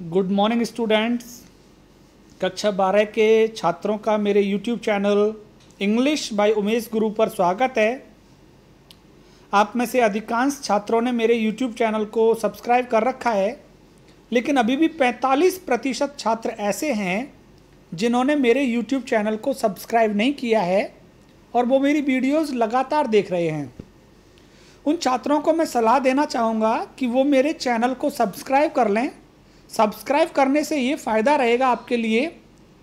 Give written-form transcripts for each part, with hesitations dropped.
Good morning students. कक्षा 12 के छात्रों का मेरे YouTube channel English by Umesh गुरु पर स्वागत है। आप में से अधिकांश छात्रों ने मेरे यूट्यूब चैनल को सब्सक्राइब कर रखा है, लेकिन अभी भी 45% छात्र ऐसे हैं जिन्होंने मेरे यूट्यूब चैनल को सब्सक्राइब नहीं किया है और वो मेरी वीडियोज़ लगातार देख रहे हैं। उन छात्रों को मैं सलाह देना चाहूँगा कि वो मेरे चैनल को सब्सक्राइब कर लें। सब्सक्राइब करने से ये फ़ायदा रहेगा आपके लिए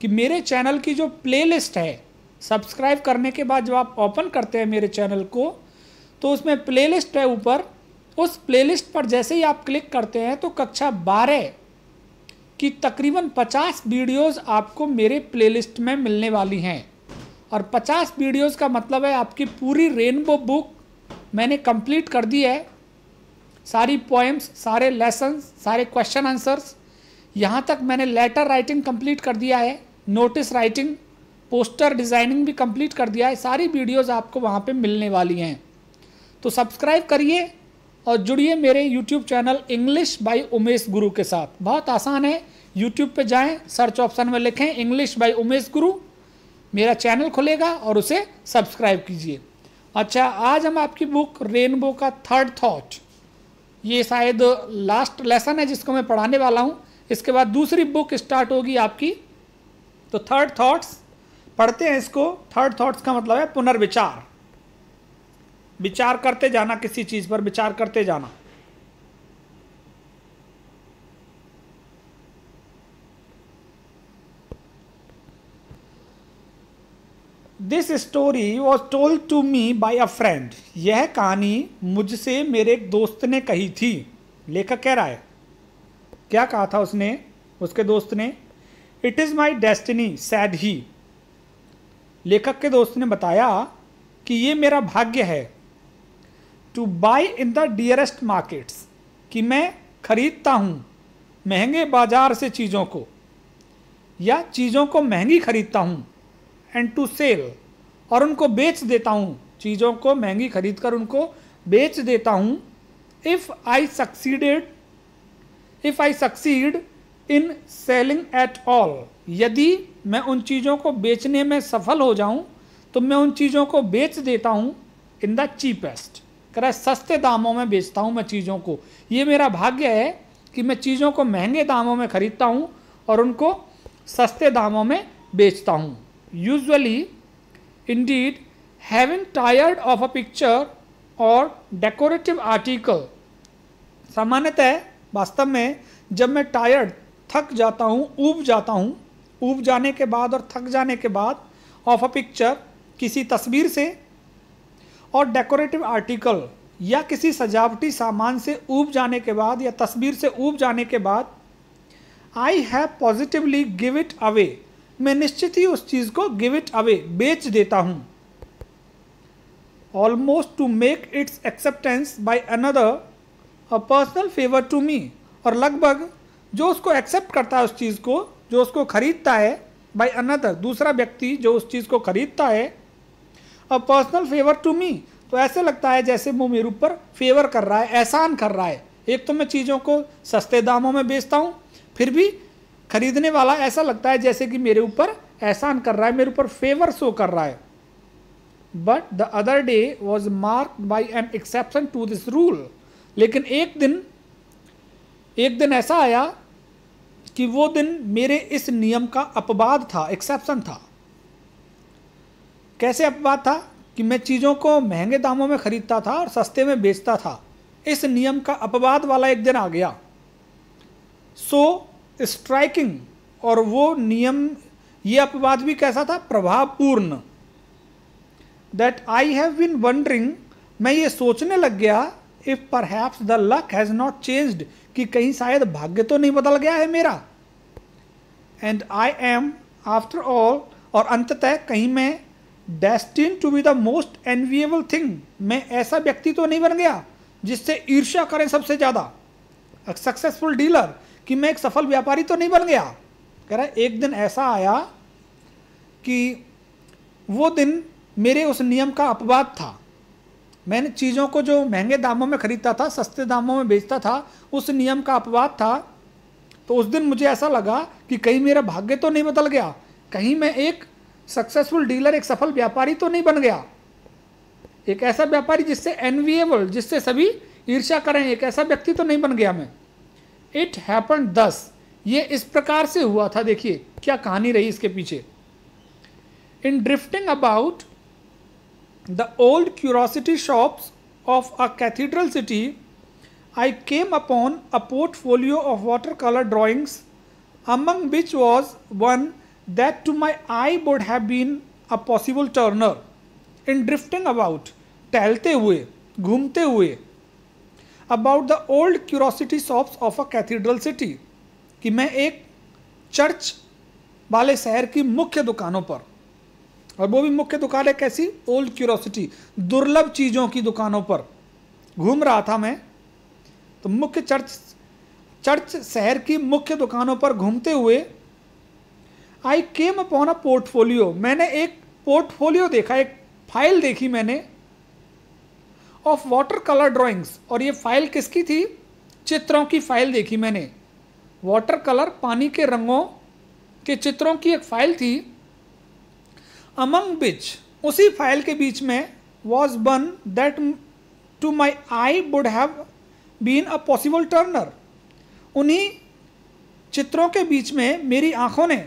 कि मेरे चैनल की जो प्लेलिस्ट है, सब्सक्राइब करने के बाद जब आप ओपन करते हैं मेरे चैनल को तो उसमें प्लेलिस्ट है ऊपर। उस प्लेलिस्ट पर जैसे ही आप क्लिक करते हैं तो कक्षा 12 की तकरीबन 50 वीडियोज़ आपको मेरे प्लेलिस्ट में मिलने वाली हैं। और 50 वीडियोज़ का मतलब है आपकी पूरी रेनबो बुक मैंने कंप्लीट कर दी है। सारी पोएम्स, सारे लेसन्स, सारे क्वेश्चन आंसर्स, यहाँ तक मैंने लेटर राइटिंग कंप्लीट कर दिया है, नोटिस राइटिंग, पोस्टर डिज़ाइनिंग भी कंप्लीट कर दिया है। सारी वीडियोज़ आपको वहाँ पे मिलने वाली हैं। तो सब्सक्राइब करिए और जुड़िए मेरे YouTube channel English by Umesh गुरु के साथ। बहुत आसान है, यूट्यूब पे जाएं, सर्च ऑप्शन में लिखें इंग्लिश बाय उमेश गुरु, मेरा चैनल खुलेगा और उसे सब्सक्राइब कीजिए। अच्छा, आज हम आपकी बुक रेनबो का थर्ड थॉट, ये शायद लास्ट लेसन है जिसको मैं पढ़ाने वाला हूँ। इसके बाद दूसरी बुक स्टार्ट होगी आपकी। तो थर्ड थॉट्स पढ़ते हैं इसको। थर्ड थॉट्स का मतलब है पुनर्विचार, विचार करते जाना, किसी चीज़ पर विचार करते जाना। This story was told to me by a friend. यह कहानी मुझसे मेरे एक दोस्त ने कही थी। लेखक कह रहा है, क्या कहा था उसने, उसके दोस्त ने? It is my destiny said he. लेखक के दोस्त ने बताया कि ये मेरा भाग्य है। Two by in the dearest markets, कि मैं खरीदता हूँ महंगे बाजार से चीज़ों को, या चीज़ों को महंगी खरीदता हूँ। एंड टू सेल, और उनको बेच देता हूँ, चीज़ों को महंगी खरीद कर उनको बेच देता हूँ। If I succeed in selling at all, यदि मैं उन चीज़ों को बेचने में सफल हो जाऊँ तो मैं उन चीज़ों को बेच देता हूँ। इन द चीपेस्ट, कह रहा है सस्ते दामों में बेचता हूँ मैं चीज़ों को। ये मेरा भाग्य है कि मैं चीज़ों को महंगे दामों में खरीदता हूँ और उनको सस्ते दामों में बेचता हूँ। Usually Indeed having tired of a picture और डेकोरेटिव आर्टिकल, सामान्यतः वास्तव में जब मैं टायर्ड, थक जाता हूँ, ऊब जाता हूँ, ऊब जाने के बाद और थक जाने के बाद, ऑफ अ पिक्चर, किसी तस्वीर से, और डेकोरेटिव आर्टिकल, या किसी सजावटी सामान से ऊब जाने के बाद या तस्वीर से ऊब जाने के बाद, I have positively give it away, मैं निश्चित ही उस चीज़ को गिव इट अवे, बेच देता हूँ। Almost to make its acceptance by another a personal favour to me, और लगभग जो उसको एक्सेप्ट करता है उस चीज़ को, जो उसको खरीदता है, बाय अनदर, दूसरा व्यक्ति जो उस चीज़ को खरीदता है, a personal favour to me, तो ऐसे लगता है जैसे वो मेरे ऊपर फेवर कर रहा है, एहसान कर रहा है। एक तो मैं चीज़ों को सस्ते दामों में बेचता हूँ, फिर भी खरीदने वाला ऐसा लगता है जैसे कि मेरे ऊपर एहसान कर रहा है, मेरे ऊपर फेवर शो कर रहा है। But the other day was marked by an exception to this rule, लेकिन एक दिन ऐसा आया कि वो दिन मेरे इस नियम का अपवाद था, एक्सेप्शन था। कैसे अपवाद था? कि मैं चीज़ों को महंगे दामों में खरीदता था और सस्ते में बेचता था। इस नियम का अपवाद वाला एक दिन आ गया। सो स्ट्राइकिंग, और वो नियम, ये अपवाद भी कैसा था? प्रभावपूर्ण। That I have been wondering, मैं ये सोचने लग गया, if perhaps the luck has not changed, कि कहीं शायद भाग्य तो नहीं बदल गया है मेरा। And I am after all, और अंततः कहीं मैं destined to be the most enviable thing, मैं ऐसा व्यक्ति तो नहीं बन गया जिससे ईर्ष्या करें सबसे ज़्यादा। सक्सेसफुल डीलर, कि मैं एक सफल व्यापारी तो नहीं बन गया। कह रहा है एक दिन ऐसा आया कि वो दिन मेरे उस नियम का अपवाद था। मैंने चीज़ों को जो महंगे दामों में खरीदता था, सस्ते दामों में बेचता था, उस नियम का अपवाद था तो उस दिन मुझे ऐसा लगा कि कहीं मेरा भाग्य तो नहीं बदल गया, कहीं मैं एक सक्सेसफुल डीलर, एक सफल व्यापारी तो नहीं बन गया, एक ऐसा व्यापारी जिससे एनविएबल, जिससे सभी ईर्ष्या करें, एक ऐसा व्यक्ति तो नहीं बन गया मैं। इट हैपन दस, ये इस प्रकार से हुआ था। देखिए क्या कहानी रही इसके पीछे। In drifting about the old curiosity shops of a cathedral city, I came upon a portfolio of watercolor drawings, among which was one that to my eye would have been a possible turner. In drifting about, टहलते हुए, घूमते हुए, about the old curiosity shops of a cathedral city, कि मैं एक church वाले शहर की मुख्य दुकानों पर, और वो भी मुख्य दुकान है कैसी, ओल्ड क्यूरोसिटी, दुर्लभ चीज़ों की दुकानों पर घूम रहा था मैं। तो मुख्य चर्च शहर की मुख्य दुकानों पर घूमते हुए, आई केम अपॉन अ पोर्टफोलियो, मैंने एक पोर्टफोलियो देखा, एक फाइल देखी मैंने, ऑफ वाटर कलर ड्राइंग्स, और ये फाइल किसकी थी, चित्रों की फाइल देखी मैंने, वाटर कलर, पानी के रंगों के चित्रों की एक फाइल थी। अमंग विच, उसी फाइल के बीच में, was one that to my eye would have been a possible Turner, उन्हीं चित्रों के बीच में मेरी आंखों ने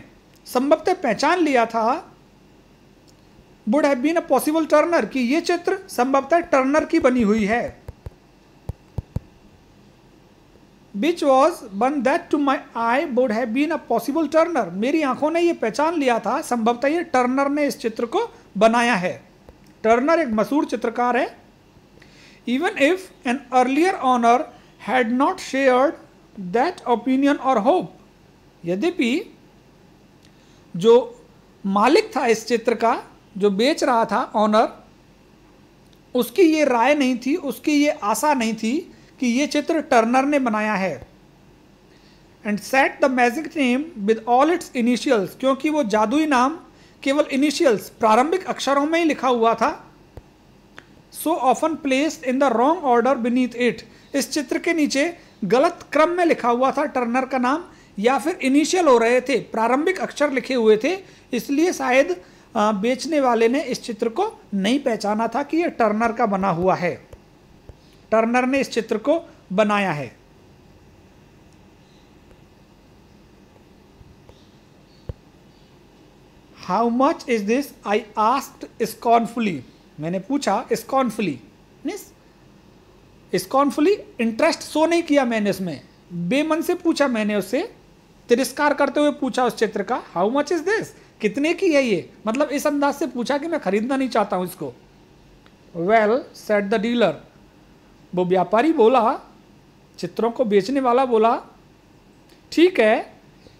संभवतः पहचान लिया था, would have been a possible Turner, कि ये चित्र संभवतः टर्नर की बनी हुई है। Which was one that to my eye would have been a possible Turner, मेरी आंखों ने ये पहचान लिया था, संभवतः ये टर्नर ने इस चित्र को बनाया है। टर्नर एक मशहूर चित्रकार है। Even if an earlier owner had not shared that opinion or hope, यद्यपि जो मालिक था इस चित्र का, जो बेच रहा था, ऑनर, उसकी ये राय नहीं थी, उसकी ये आशा नहीं थी कि ये चित्र टर्नर ने बनाया है। And set the magic name with all it's initials, क्योंकि वो जादुई नाम केवल इनिशियल्स, प्रारंभिक अक्षरों में ही लिखा हुआ था। So often placed in the wrong order beneath it, इस चित्र के नीचे गलत क्रम में लिखा हुआ था टर्नर का नाम, या फिर इनिशियल हो रहे थे, प्रारंभिक अक्षर लिखे हुए थे, इसलिए शायद बेचने वाले ने इस चित्र को नहीं पहचाना था कि यह टर्नर का बना हुआ है, टर्नर ने इस चित्र को बनाया है। How much is this, I asked scornfully, मैंने पूछा स्कॉर्नफुली, स्कॉर्नफुली, इंटरेस्ट शो नहीं किया मैंने इसमें, बेमन से पूछा मैंने उससे, तिरस्कार करते हुए पूछा उस चित्र का, हाउ मच इज दिस, कितने की है ये, मतलब इस अंदाज से पूछा कि मैं खरीदना नहीं चाहता हूं इसको। वेल सेड द डीलर, वो व्यापारी बोला, चित्रों को बेचने वाला बोला, ठीक है,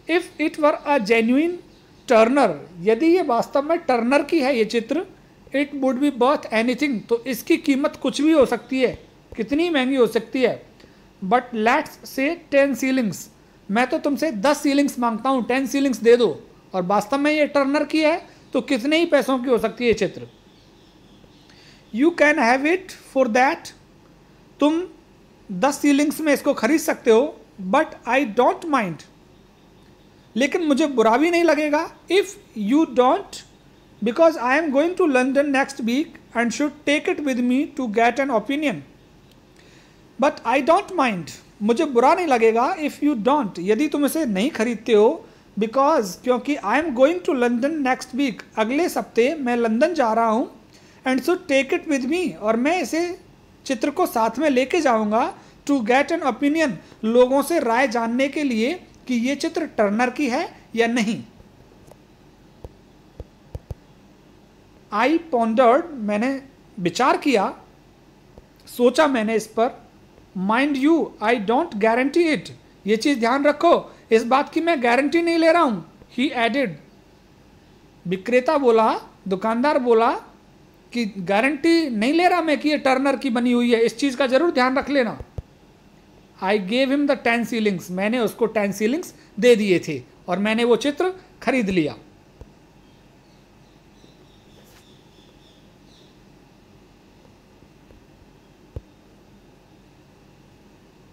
if it were a genuine Turner, यदि ये वास्तव में टर्नर की है ये चित्र, it would B worth anything, तो इसकी कीमत कुछ भी हो सकती है, कितनी महंगी हो सकती है। बट लेट्स से 10 सीलिंग्स, मैं तो तुमसे 10 सीलिंग्स मांगता हूँ, 10 सीलिंग्स दे दो, और वास्तव में ये टर्नर की है तो कितने ही पैसों की हो सकती है ये चित्र। You can have it for that, तुम 10 सीलिंग्स में इसको खरीद सकते हो, बट आई डोंट माइंड, लेकिन मुझे बुरा भी नहीं लगेगा, if you don't, because I am going to London next week and should take it with me to get an opinion. But I don't mind, मुझे बुरा नहीं लगेगा, if you don't, यदि तुम इसे नहीं खरीदते हो, because, क्योंकि I am going to London next week, अगले सप्ते मैं लंदन जा रहा हूँ, and should take it with me, और मैं इसे चित्र को साथ में लेके जाऊँगा, to get an opinion, लोगों से राय जानने के लिए कि ये चित्र टर्नर की है या नहीं। आई पॉन्डर्ड, मैंने विचार किया, सोचा मैंने इस पर, mind you I don't guarantee it, ये चीज़ ध्यान रखो, इस बात की मैं गारंटी नहीं ले रहा हूँ। ही एडेड, विक्रेता बोला, दुकानदार बोला कि गारंटी नहीं ले रहा मैं कि ये टर्नर की बनी हुई है, इस चीज़ का ज़रूर ध्यान रख लेना। I gave him the 10 ceilings, मैंने उसको 10 सीलिंग्स दे दिए थे और मैंने वो चित्र खरीद लिया।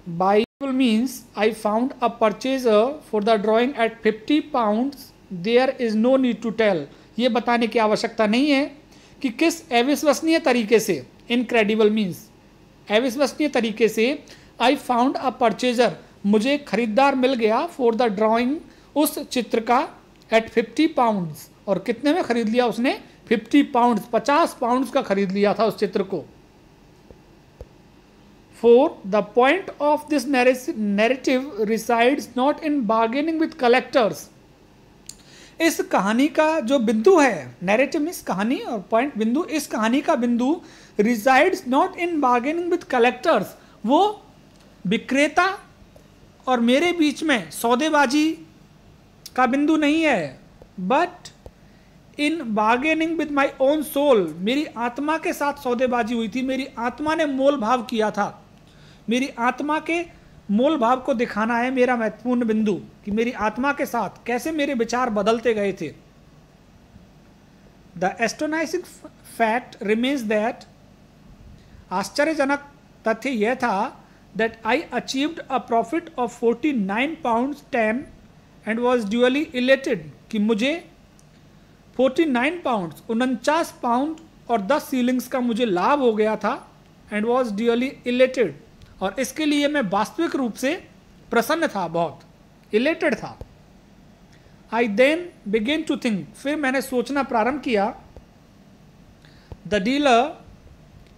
By means I found a purchaser for the drawing at 50 pounds. There is no need to tell. ये बताने की आवश्यकता नहीं है कि किस अविश्वसनीय तरीके से, इनक्रेडिबल मीन्स अविश्वसनीय तरीके से, I found a purchaser, मुझे खरीदार मिल गया, for the drawing, उस चित्र का, at 50 pounds, और कितने में खरीद लिया उसने? 50 पाउंड्स, 50 पाउंड्स का खरीद लिया था उस चित्र को. For the point of this narrative resides not in bargaining with collectors. इस कहानी का जो बिंदु है, नैरेटिव मीन्स कहानी और पॉइंट बिंदु, इस कहानी का बिंदु resides not in bargaining with collectors, वो विक्रेता और मेरे बीच में सौदेबाजी का बिंदु नहीं है, but in bargaining with my own soul, मेरी आत्मा के साथ सौदेबाजी हुई थी, मेरी आत्मा ने मोल भाव किया था. मेरी आत्मा के मोल भाव को दिखाना है मेरा महत्वपूर्ण बिंदु, कि मेरी आत्मा के साथ कैसे मेरे विचार बदलते गए थे. The astonishing fact remains that, आश्चर्यजनक तथ्य यह था, that I achieved a profit of 49 pounds 10 and was duly elated, कि मुझे 49 पाउंड 49 पाउंड और 10 सीलिंग्स का मुझे लाभ हो गया था, एंड वॉज ड्यूअली इलेटेड, और इसके लिए मैं वास्तविक रूप से प्रसन्न था, बहुत इलेटेड था. I then began to think, फिर मैंने सोचना प्रारंभ किया. The dealer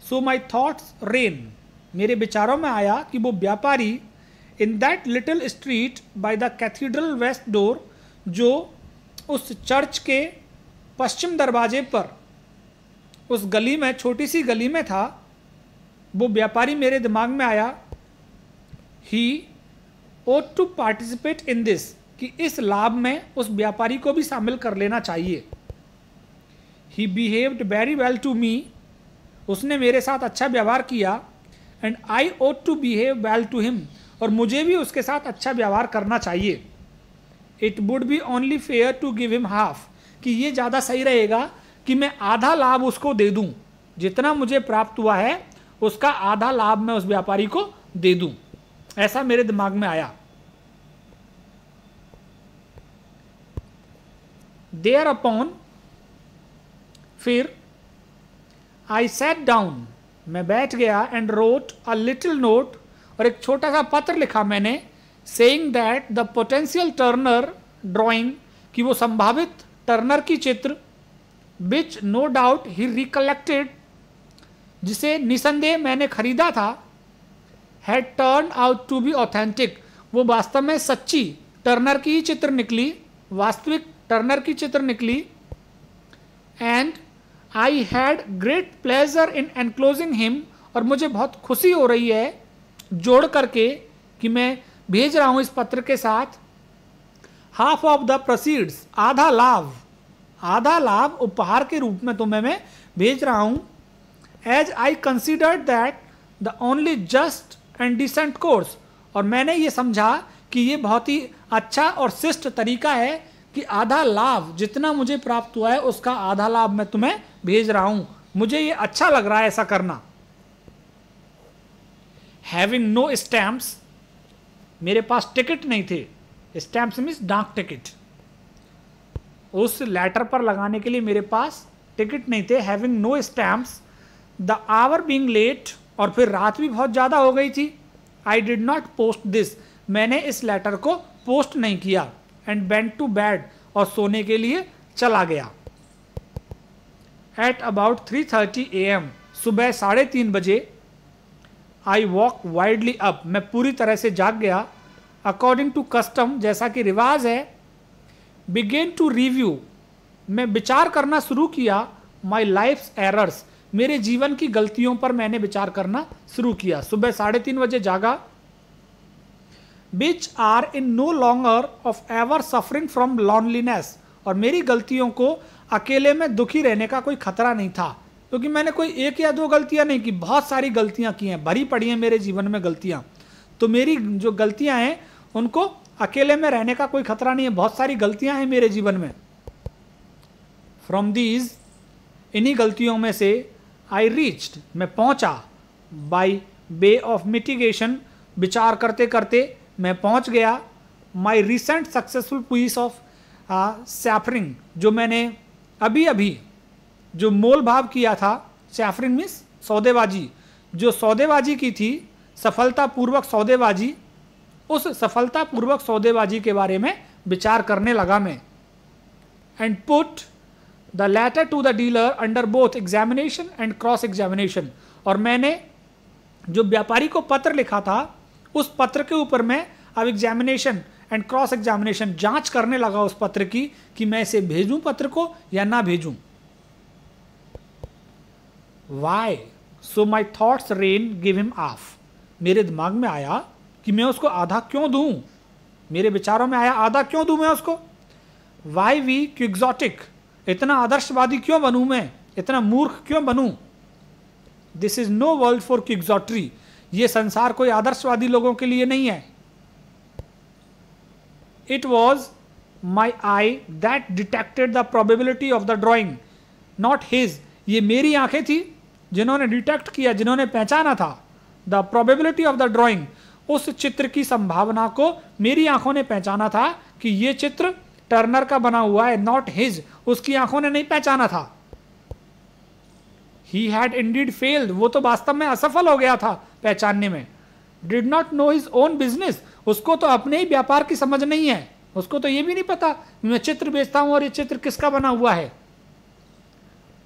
so my thoughts ran, मेरे विचारों में आया कि वो व्यापारी in that little street by the cathedral west door, जो उस चर्च के पश्चिम दरवाजे पर, उस गली में, छोटी सी गली में था, वो व्यापारी मेरे दिमाग में आया. He ought to participate in this, कि इस लाभ में उस व्यापारी को भी शामिल कर लेना चाहिए. He behaved very well to me, उसने मेरे साथ अच्छा व्यवहार किया. And I ought to behave well to him, और मुझे भी उसके साथ अच्छा व्यवहार करना चाहिए. It would be only fair to give him half, कि ये ज़्यादा सही रहेगा कि मैं आधा लाभ उसको दे दूं, जितना मुझे प्राप्त हुआ है उसका आधा लाभ मैं उस व्यापारी को दे दूं. ऐसा मेरे दिमाग में आया. देयर अपॉन, फिर आई सैट डाउन, मैं बैठ गया, and wrote a little note, और एक छोटा सा पत्र लिखा मैंने, saying that the potential Turner drawing, कि वो संभावित टर्नर की चित्र, which no doubt he recollected, जिसे निसंदेह मैंने खरीदा था, had turn out to be authentic, वो वास्तव में सच्ची टर्नर की ही चित्र निकली, वास्तविक टर्नर की चित्र निकली. And I had great pleasure in enclosing him, और मुझे बहुत खुशी हो रही है जोड़ करके कि मैं भेज रहा हूं इस पत्र के साथ, हाफ ऑफ द प्रोसीड्स, आधा लाभ उपहार के रूप में तुम्हें मैं भेज रहा हूं. As I considered that the only just and decent course, और मैंने ये समझा कि ये बहुत ही अच्छा और शिष्ट तरीका है कि आधा लाभ जितना मुझे प्राप्त हुआ है उसका आधा लाभ मैं तुम्हें भेज रहा हूं, मुझे ये अच्छा लग रहा है ऐसा करना. हैविंग नो स्टैम्प्स, मेरे पास टिकट नहीं थे. स्टैम्प्स मीन्स डाक टिकट, उस लेटर पर लगाने के लिए मेरे पास टिकट नहीं थे. Having no stamps, the hour being late, और फिर रात भी बहुत ज़्यादा हो गई थी. I did not post this, मैंने इस लेटर को पोस्ट नहीं किया. एंड वेंट टू बेड, और सोने के लिए चला गया. एट अबाउट 3:30 AM, सुबह 3:30 बजे, आई वॉक वाइडली अप, मैं पूरी तरह से जाग गया. अकॉर्डिंग टू कस्टम, जैसा कि रिवाज है. बिगेन टू रिव्यू, मैं विचार करना शुरू किया. माई लाइफ्स एरर्स, मेरे जीवन की गलतियों पर मैंने विचार करना शुरू किया. सुबह 3:30 बजे जागा. Which are in no longer of ever suffering from loneliness, और मेरी गलतियों को अकेले में दुखी रहने का कोई खतरा नहीं था, क्योंकि मैंने कोई एक या दो गलतियां नहीं की, बहुत सारी गलतियां की हैं, भरी पड़ी हैं मेरे जीवन में गलतियां. तो मेरी जो गलतियां हैं उनको अकेले में रहने का कोई खतरा नहीं है, बहुत सारी गलतियां हैं मेरे जीवन में. फ्रॉम दीज, इन्हीं गलतियों में से, आई रीच्ड, मैं पहुंचा, बाई वे ऑफ मिटिगेशन, विचार करते करते मैं पहुंच गया माई रिसेंट सक्सेसफुल पीस ऑफ सैफरिंग, जो मैंने अभी अभी जो मोल भाव किया था। सैफरिंग मीन्स सौदेबाजी, जो सौदेबाजी की थी, सफलतापूर्वक सौदेबाजी, उस सफलतापूर्वक सौदेबाजी के बारे में विचार करने लगा मैं। And put the letter to the dealer under both examination and cross examination, और मैंने जो व्यापारी को पत्र लिखा था उस पत्र के ऊपर मैं अब एग्जामिनेशन एंड क्रॉस एग्जामिनेशन जांच करने लगा उस पत्र की कि मैं इसे भेजूं पत्र को या ना भेजूं। Why so my thoughts ran give him off, मेरे दिमाग में आया कि मैं उसको आधा क्यों दूं, मेरे विचारों में आया आधा क्यों दूं मैं उसको। वाई वी क्विक्सोटिक, इतना आदर्शवादी क्यों बनूं मैं, इतना मूर्ख क्यों बनूं। This is no world for quixotry, ये संसार कोई आदर्शवादी लोगों के लिए नहीं है। It was my eye that detected the probability of the drawing not his, ये मेरी आंखें थी जिन्होंने डिटेक्ट किया, जिन्होंने पहचाना था the probability of the drawing, उस चित्र की संभावना को मेरी आंखों ने पहचाना था कि ये चित्र टर्नर का बना हुआ है, नॉट हिज, उसकी आंखों ने नहीं पहचाना था। ही हैड इंडीड फेल्ड, वो तो वास्तव में असफल हो गया था पहचानने में। Did not know his own business, उसको तो अपने ही व्यापार की समझ नहीं है, उसको तो ये भी नहीं पता मैं चित्र बेचता हूं और ये चित्र किसका बना हुआ है।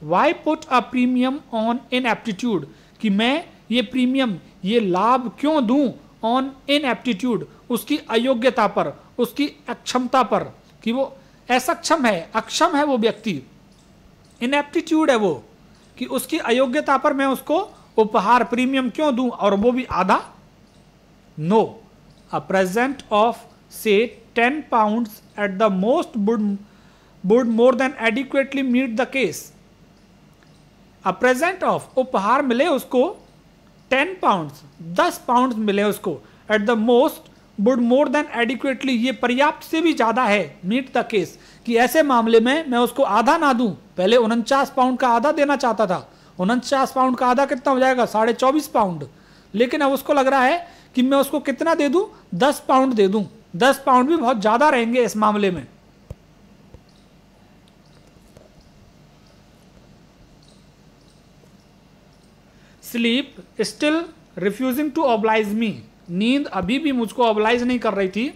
Why put a premium on ineptitude, कि मैं ये प्रीमियम, ये लाभ क्यों दूं ऑन इनएप्टीट्यूड, उसकी अयोग्यता पर, उसकी अक्षमता पर, कि वो असक्षम है, अक्षम है वो व्यक्ति, इनएप्टीट्यूड है वो, कि उसकी अयोग्यता पर मैं उसको उपहार प्रीमियम क्यों दूं, और वो भी आधा। नो, अ प्रेजेंट ऑफ से 10 pounds at the most would more than adequately meet the case. A present of, उपहार मिले उसको 10 pounds, 10 pounds मिले उसको, at the most would more than adequately, ये पर्याप्त से भी ज्यादा है, मीट द केस, कि ऐसे मामले में मैं उसको आधा ना दूं। पहले 49 पाउंड का आधा देना चाहता था, 49 पाउंड का आधा कितना हो जाएगा, 24.5 पाउंड, लेकिन अब उसको लग रहा है कि मैं उसको कितना दे दूं, 10 पाउंड दे दूं। 10 पाउंड भी बहुत ज्यादा रहेंगे इस मामले में। Sleep still refusing to oblige me, नींद अभी भी मुझको ऑब्लाइज नहीं कर रही थी।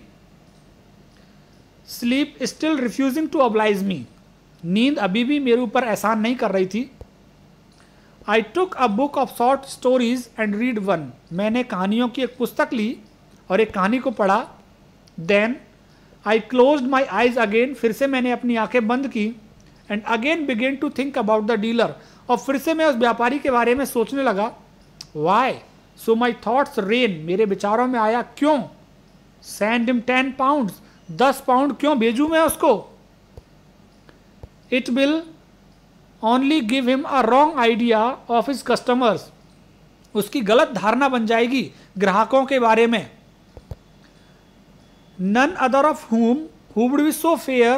Sleep still refusing to oblige me, नींद अभी भी मेरे ऊपर एहसान नहीं कर रही थी। I took a book of short stories and read one, मैंने कहानियों की एक पुस्तक ली और एक कहानी को पढ़ा। Then I closed my eyes again, फिर से मैंने अपनी आंखें बंद की। And again began to think about the dealer, और फिर से मैं उस व्यापारी के बारे में सोचने लगा। Why so my thoughts ran, मेरे विचारों में आया क्यों। सेंड हिम 10 pounds, 10 पाउंड क्यों भेजूं मैं उसको। It will only give him a wrong idea of his customers, उसकी गलत धारणा बन जाएगी ग्राहकों के बारे में। None other of whom who would be so fair,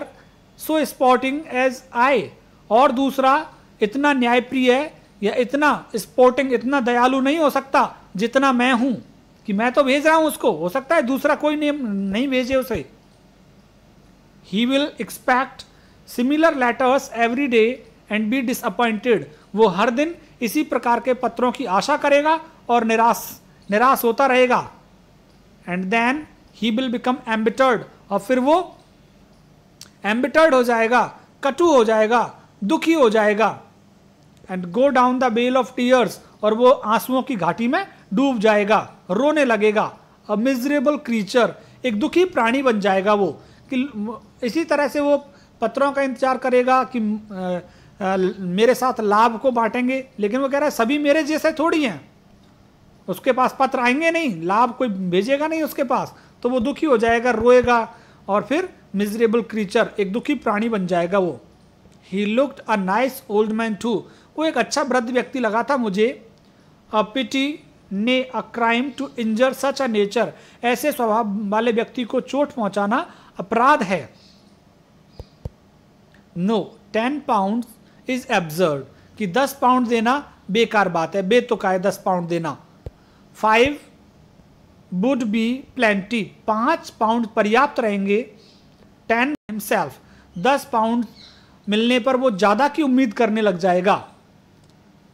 so sporting as I, और दूसरा इतना न्यायप्रिय या इतना स्पोर्टिंग, इतना दयालु नहीं हो सकता जितना मैं हूं, कि मैं तो भेज रहा हूं उसको, हो सकता है दूसरा कोई नहीं भेजे उसे। He will expect similar letters every day and be disappointed, वो हर दिन इसी प्रकार के पत्रों की आशा करेगा और निराश होता रहेगा। And then he will become embittered, और फिर वो एम्बिटर्ड हो जाएगा, कटु हो जाएगा, दुखी हो जाएगा। And go down the vale of tears, और वो आंसुओं की घाटी में डूब जाएगा, रोने लगेगा। अ मिजरेबल क्रीचर, एक दुखी प्राणी बन जाएगा वो, कि इसी तरह से वो पत्रों का इंतजार करेगा कि मेरे साथ लाभ को बांटेंगे, लेकिन वो कह रहा है सभी मेरे जैसे थोड़ी हैं, उसके पास पत्र आएंगे नहीं, लाभ कोई भेजेगा नहीं उसके पास, तो वो दुखी हो जाएगा, रोएगा, और फिर मिजरेबल क्रीचर, एक दुखी प्राणी बन जाएगा वो। He looked a nice old man too, वो एक अच्छा वृद्ध व्यक्ति लगा था मुझे। A pity nay a crime to injure such a nature, ऐसे स्वभाव वाले व्यक्ति को चोट पहुंचाना अपराध है। नो 10 pounds इज एब्सर्ड, कि 10 पाउंड देना बेकार बात है, बेतुका है 10 पाउंड देना। 5 वुड बी प्लेंटी, 5 पाउंड पर्याप्त रहेंगे। 10 हिमसेल्फ, 10 पाउंड मिलने पर वो ज़्यादा की उम्मीद करने लग जाएगा,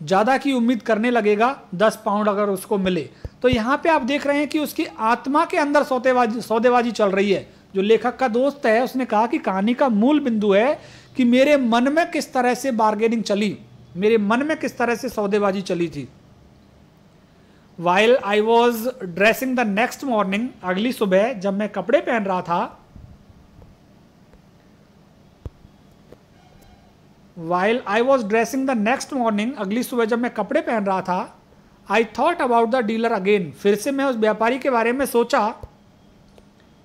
ज़्यादा की उम्मीद करने लगेगा 10 पाउंड अगर उसको मिले। तो यहाँ पे आप देख रहे हैं कि उसकी आत्मा के अंदर सौदेबाजी चल रही है। जो लेखक का दोस्त है उसने कहा कि कहानी का मूल बिंदु है कि मेरे मन में किस तरह से बार्गेनिंग चली, मेरे मन में किस तरह से सौदेबाजी चली थी। While I was dressing the next morning, अगली सुबह जब मैं कपड़े पहन रहा था, while I was dressing the next morning, अगली सुबह जब मैं कपड़े पहन रहा था, I thought about the dealer again, फिर से मैं उस व्यापारी के बारे में सोचा।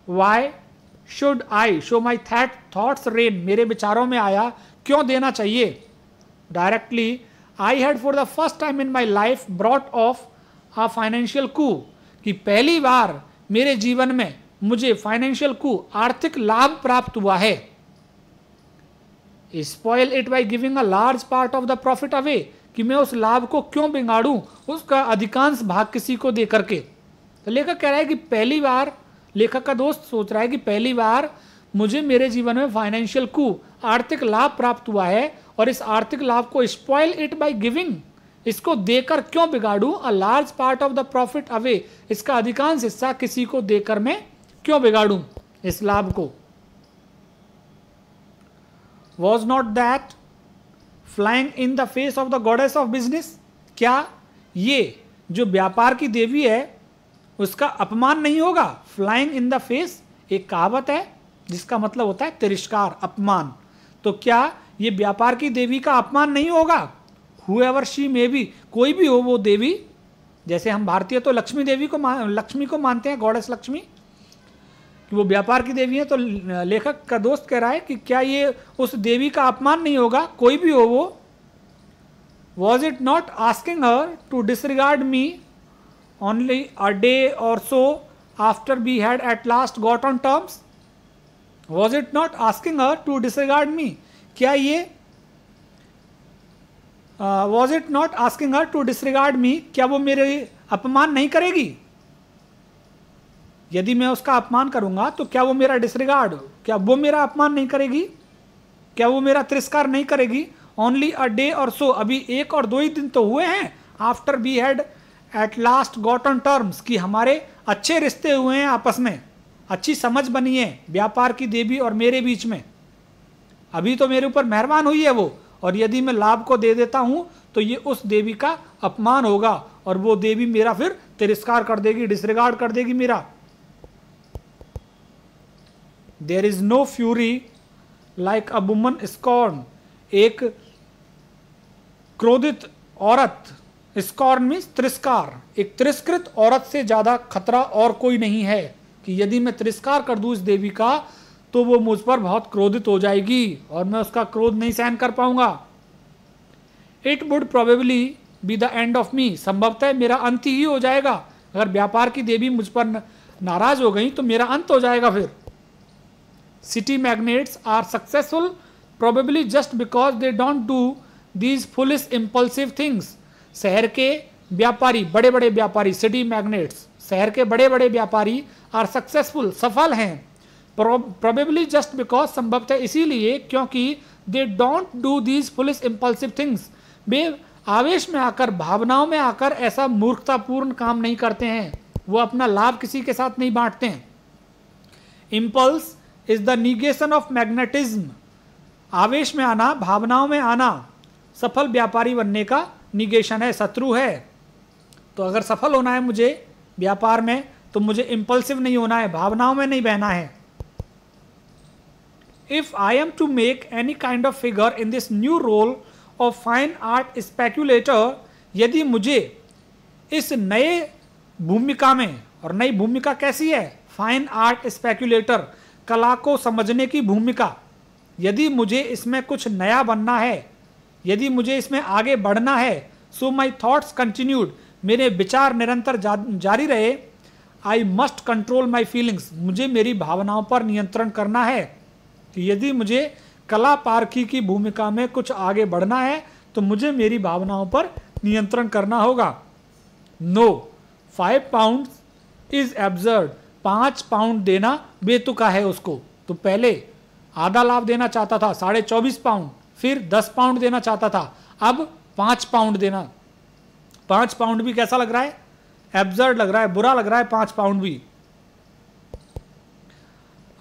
Why should I show my thoughts ran, मेरे विचारों में आया क्यों देना चाहिए। Directly I had for the first time in my life brought off a financial coup, कि पहली बार मेरे जीवन में मुझे फाइनेंशियल कू, आर्थिक लाभ प्राप्त हुआ है। Spoil it by giving a large part of the profit away, कि मैं उस लाभ को क्यों बिगाड़ूं, उसका अधिकांश भाग किसी को दे करके। तो लेखक कह रहा है कि पहली बार, लेखक का दोस्त सोच रहा है कि पहली बार मुझे मेरे जीवन में फाइनेंशियल कू, आर्थिक लाभ प्राप्त हुआ है, और इस आर्थिक लाभ को स्पॉइल इट बाई गिविंग, इसको देकर क्यों बिगाड़ूं, a large part of the profit away, इसका अधिकांश हिस्सा किसी को देकर मैं क्यों बिगाड़ूं इस लाभ को। Was not that flying in the face of the goddess of business, क्या ये जो व्यापार की देवी है उसका अपमान नहीं होगा। फ्लाइंग इन द फेस एक कहावत है जिसका मतलब होता है तिरस्कार, अपमान। तो क्या ये व्यापार की देवी का अपमान नहीं होगा। हुएवर शी मे बी, कोई भी हो वो देवी, जैसे हम भारतीय तो लक्ष्मी देवी को लक्ष्मी को मानते हैं, गॉडेस लक्ष्मी, कि वो व्यापार की देवी है। तो लेखक का दोस्त कह रहा है कि क्या ये उस देवी का अपमान नहीं होगा, कोई भी हो वो। Was it not asking her to disregard me only a day or so after we had at last got on terms. Was it not asking her to disregard me, क्या ये was it not asking her to disregard me, क्या वो मेरे अपमान नहीं करेगी। यदि मैं उसका अपमान करूंगा तो क्या वो मेरा डिसरिगार्ड, क्या वो मेरा अपमान नहीं करेगी, क्या वो मेरा तिरस्कार नहीं करेगी। ओनली अ डे और सो, अभी 1 और 2 ही दिन तो हुए हैं। After we had at last got on terms, कि हमारे अच्छे रिश्ते हुए हैं, आपस में अच्छी समझ बनी है व्यापार की देवी और मेरे बीच में। अभी तो मेरे ऊपर मेहरबान हुई है वो, और यदि मैं लाभ को दे देता हूं तो ये उस देवी का अपमान होगा और वो देवी मेरा फिर तिरस्कार कर देगी, डिसरिगार्ड कर देगी मेरा। There is no fury like a woman scorn, एक क्रोधित औरत, स्कॉर्न मीन्स तिरस्कार, एक तिरस्कृत औरत से ज्यादा खतरा और कोई नहीं है, कि यदि मैं तिरस्कार कर दूं इस देवी का तो वो मुझ पर बहुत क्रोधित हो जाएगी और मैं उसका क्रोध नहीं सहन कर पाऊंगा। It would probably be the end of me, संभवतः मेरा अंत ही हो जाएगा। अगर व्यापार की देवी मुझ पर नाराज हो गई तो मेरा अंत हो जाएगा फिर। City magnates are successful probably just because they don't do these foolish impulsive things. शहर के व्यापारी, बड़े बड़े व्यापारी, सिटी मैग्नेट्स, शहर के बड़े बड़े व्यापारी आर सक्सेसफुल, सफल हैं। प्रोबेबली जस्ट बिकॉज, संभवतः इसीलिए क्योंकि they don't do these foolish impulsive things, वे आवेश में आकर, भावनाओं में आकर ऐसा मूर्खतापूर्ण काम नहीं करते हैं, वो अपना लाभ किसी के साथ नहीं बांटते हैं। Impulse is the negation of magnetism, आवेश में आना, भावनाओं में आना सफल व्यापारी बनने का निगेशन है, शत्रु है। तो अगर सफल होना है मुझे व्यापार में तो मुझे इम्पल्सिव नहीं होना है, भावनाओं में नहीं बहना है। If I am to make any kind of figure in this new role of fine art speculator, यदि मुझे इस नए भूमिका में, और नई भूमिका कैसी है, फाइन आर्ट स्पेक्यूलेटर, कला को समझने की भूमिका, यदि मुझे इसमें कुछ नया बनना है, यदि मुझे इसमें आगे बढ़ना है, सो माई थॉट्स कंटिन्यूड, मेरे विचार निरंतर जारी रहे। I must control my feelings, मुझे मेरी भावनाओं पर नियंत्रण करना है। कि यदि मुझे कला पारखी की भूमिका में कुछ आगे बढ़ना है तो मुझे मेरी भावनाओं पर नियंत्रण करना होगा। No, 5 pound is absurd, 5 pound देना बेतुका है उसको। तो पहले आधा लाभ देना चाहता था 24.5 पाउंड, फिर 10 पाउंड देना चाहता था, अब 5 पाउंड देना। 5 पाउंड भी कैसा लग रहा है? एब्सर्ड लग रहा है, बुरा लग रहा है 5 पाउंड भी।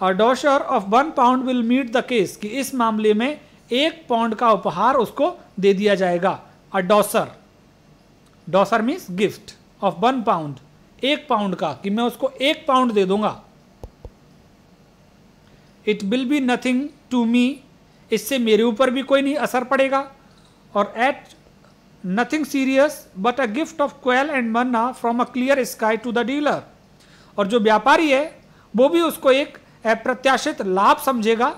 A douceur of 1 pound will meet the case, कि इस मामले में 1 पाउंड का उपहार उसको दे दिया जाएगा। A douceur, douceur means gift of 1 pound, 1 pound का, कि मैं उसको 1 पाउंड दे दूंगा। It will be nothing to me, इससे मेरे ऊपर भी कोई नहीं असर पड़ेगा। और at nothing serious but a gift of quail and manna from a clear sky to the dealer, और जो व्यापारी है वो भी उसको एक अप्रत्याशित लाभ समझेगा,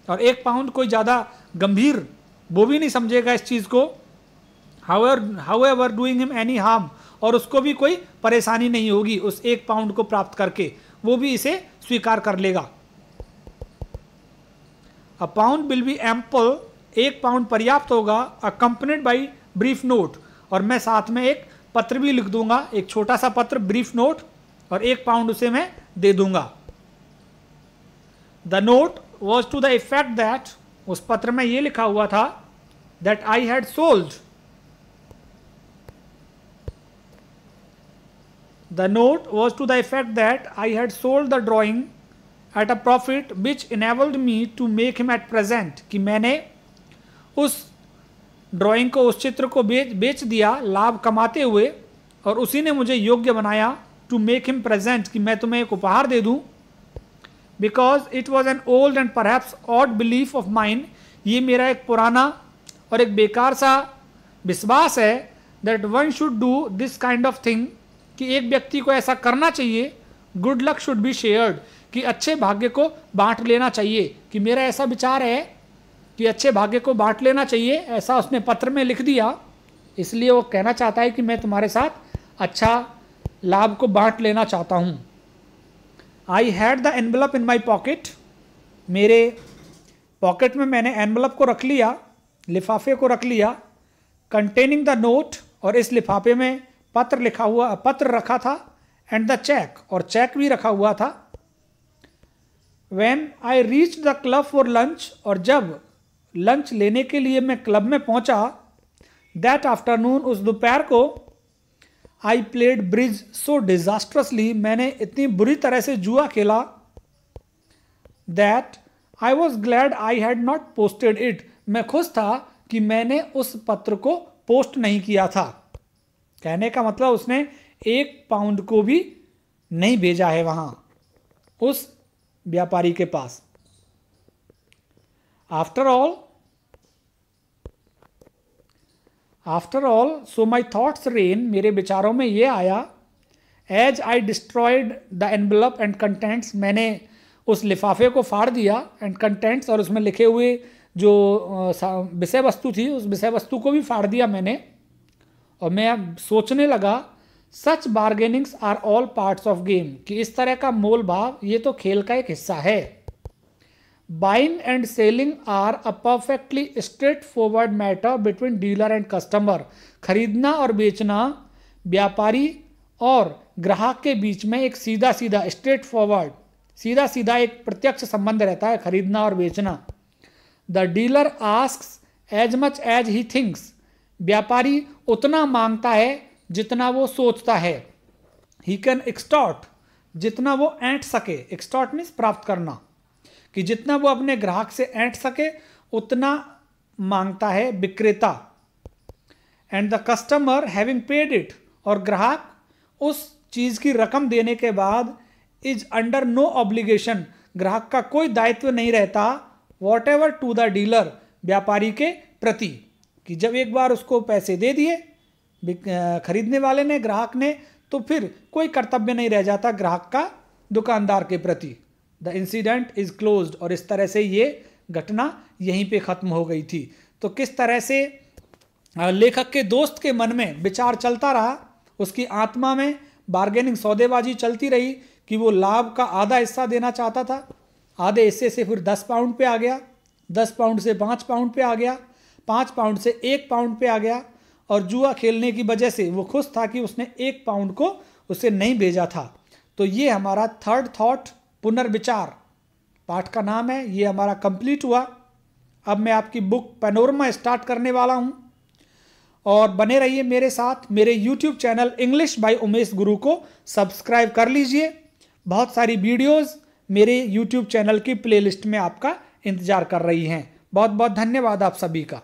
और 1 पाउंड कोई ज़्यादा गंभीर वो भी नहीं समझेगा इस चीज़ को। However doing him any harm, और उसको भी कोई परेशानी नहीं होगी उस 1 पाउंड को प्राप्त करके, वो भी इसे स्वीकार कर लेगा। A pound will be ample, 1 pound पर्याप्त होगा। अकम्पनीड बाई ब्रीफ नोट, और मैं साथ में एक पत्र भी लिख दूंगा, एक छोटा सा पत्र, ब्रीफ नोट, और 1 पाउंड उसे मैं दे दूंगा। The note was to the effect that, उस पत्र में ये लिखा हुआ था, that I had sold, the note was to the effect that I had sold the drawing at a profit which enabled me to make him a present, कि मैंने उस ड्राइंग को, उस चित्र को बेच दिया लाभ कमाते हुए, और उसी ने मुझे योग्य बनाया टू मेक हिम प्रेजेंट, कि मैं तुम्हें एक उपहार दे दूं। Because it was an old and perhaps odd belief of mine, ये मेरा एक पुराना और एक बेकार सा विश्वास है, that one should do this kind of thing, कि एक व्यक्ति को ऐसा करना चाहिए। Good luck should be shared, कि अच्छे भाग्य को बांट लेना चाहिए, कि मेरा ऐसा विचार है कि अच्छे भाग्य को बांट लेना चाहिए, ऐसा उसने पत्र में लिख दिया। इसलिए वो कहना चाहता है कि मैं तुम्हारे साथ अच्छा लाभ को बांट लेना चाहता हूँ। I had the envelope in my pocket, मेरे पॉकेट में मैंने एनवलप को रख लिया, लिफाफे को रख लिया। कंटेनिंग द नोट, और इस लिफाफे में पत्र रखा था। एंड द चेक, और चेक भी रखा हुआ था। When I reached the club for lunch, और जब लंच लेने के लिए मैं क्लब में पहुंचा, that afternoon, उस दोपहर को, I played bridge so disastrously, मैंने इतनी बुरी तरह से जुआ खेला, that I was glad I had not posted it, मैं खुश था कि मैंने उस पत्र को पोस्ट नहीं किया था। कहने का मतलब उसने 1 पाउंड को भी नहीं भेजा है वहां उस व्यापारी के पास। After all so my thoughts ran, मेरे विचारों में ये आया, as I destroyed the envelope and contents, मैंने उस लिफाफे को फाड़ दिया, एंड कंटेंट्स, और उसमें लिखे हुए जो विषय वस्तु थी, उस विषय वस्तु को भी फाड़ दिया मैंने। और मैं सोचने लगा, such bargainings are all parts of game, कि इस तरह का मोल भाव ये तो खेल का एक हिस्सा है। Buying and selling are a perfectly straightforward matter between dealer and customer, खरीदना और बेचना व्यापारी और ग्राहक के बीच में एक सीधा सीधा स्ट्रेट फॉरवर्ड, सीधा सीधा एक प्रत्यक्ष संबंध रहता है, खरीदना और बेचना। The dealer asks as much as he thinks, व्यापारी उतना मांगता है जितना वो सोचता है। ही कैन एक्सटॉर्ट, जितना वो ऐंठ सके, एक्सटॉर्ट मीन्स प्राप्त करना, कि जितना वो अपने ग्राहक से ऐंठ सके उतना मांगता है विक्रेता। And the customer having paid it, और ग्राहक उस चीज़ की रकम देने के बाद इज अंडर नो ऑब्लिगेशन, ग्राहक का कोई दायित्व नहीं रहता, whatever to the dealer, व्यापारी के प्रति, कि जब एक बार उसको पैसे दे दिए खरीदने वाले ने, ग्राहक ने, तो फिर कोई कर्तव्य नहीं रह जाता ग्राहक का दुकानदार के प्रति। द इंसिडेंट इज क्लोज्ड, और इस तरह से ये घटना यहीं पे ख़त्म हो गई थी। तो किस तरह से लेखक के दोस्त के मन में विचार चलता रहा, उसकी आत्मा में बार्गेनिंग, सौदेबाजी चलती रही, कि वो लाभ का आधा हिस्सा देना चाहता था, आधे हिस्से से फिर 10 पाउंड पे आ गया, 10 पाउंड से 5 पाउंड पे आ गया, 5 पाउंड से 1 पाउंड पे आ गया, और जुआ खेलने की वजह से वो खुश था कि उसने 1 पाउंड को उसे नहीं भेजा था। तो ये हमारा थर्ड थॉट पुनर्विचार पाठ का नाम है, ये हमारा कंप्लीट हुआ। अब मैं आपकी बुक पैनोरमा स्टार्ट करने वाला हूँ और बने रहिए मेरे साथ। मेरे YouTube channel English by Umesh गुरु को सब्सक्राइब कर लीजिए। बहुत सारी वीडियोस मेरे यूट्यूब चैनल की प्लेलिस्ट में आपका इंतजार कर रही हैं। बहुत बहुत धन्यवाद आप सभी का।